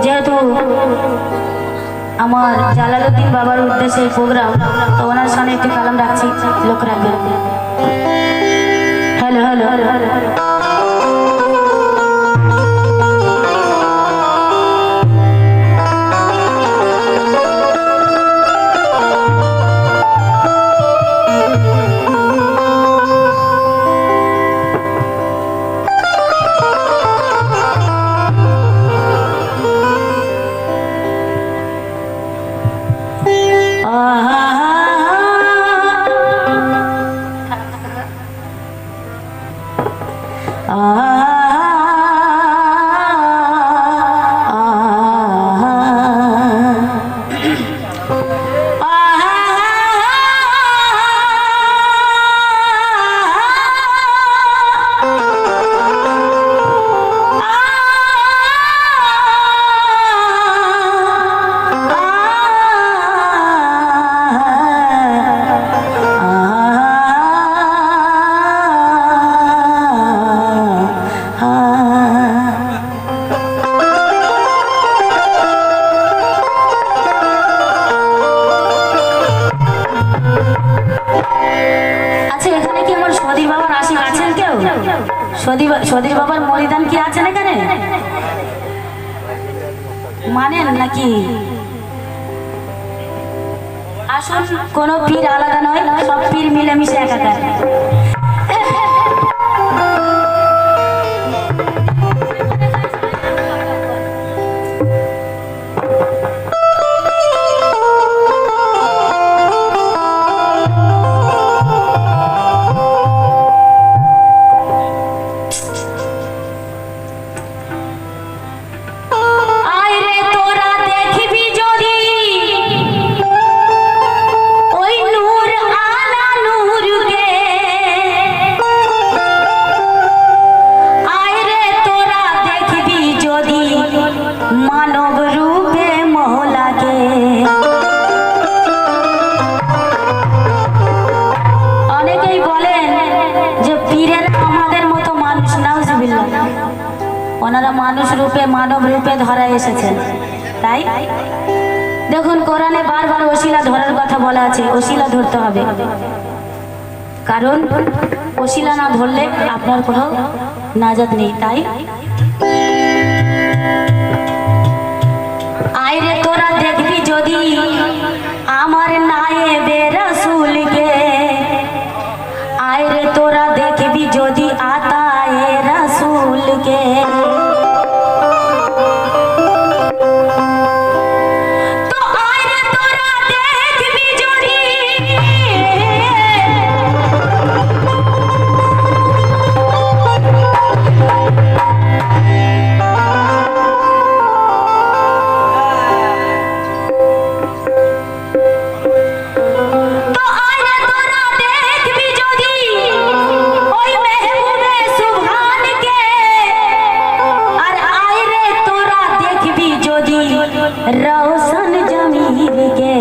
যেহেতু আমার জালালউদ্দিন বাবার উদ্দেশ্যে প্রোগ্রাম, তো ওনার সামনে একটি কালাম রাখছি, লোক রাখবেন। হ্যালো হ্যালো সদীর বাবার মরিদান কি আছেন এখানে? মানেন নাকি? আসুন, কোন পীর আলাদা নয়, সব পীর মিলেমিশে একাকার। ওনারা মানুষ রূপে, মানব রূপে ধরা এসেছেন। তাই দেখুন, কোরআনে বারবার ওসিলা ধরার কথা বলা আছে। ওসিলা ধরতে হবে, কারণ ওসিলা না ধরলে আপনার কোনো নাজাত নেই। তাই আইরে তোরা দেখবি যদি আমার নায়েবে রাসূলকে, আইরে তোরা দেখবি যদি আতায়ে রাসূলকে, रोशन जमीन के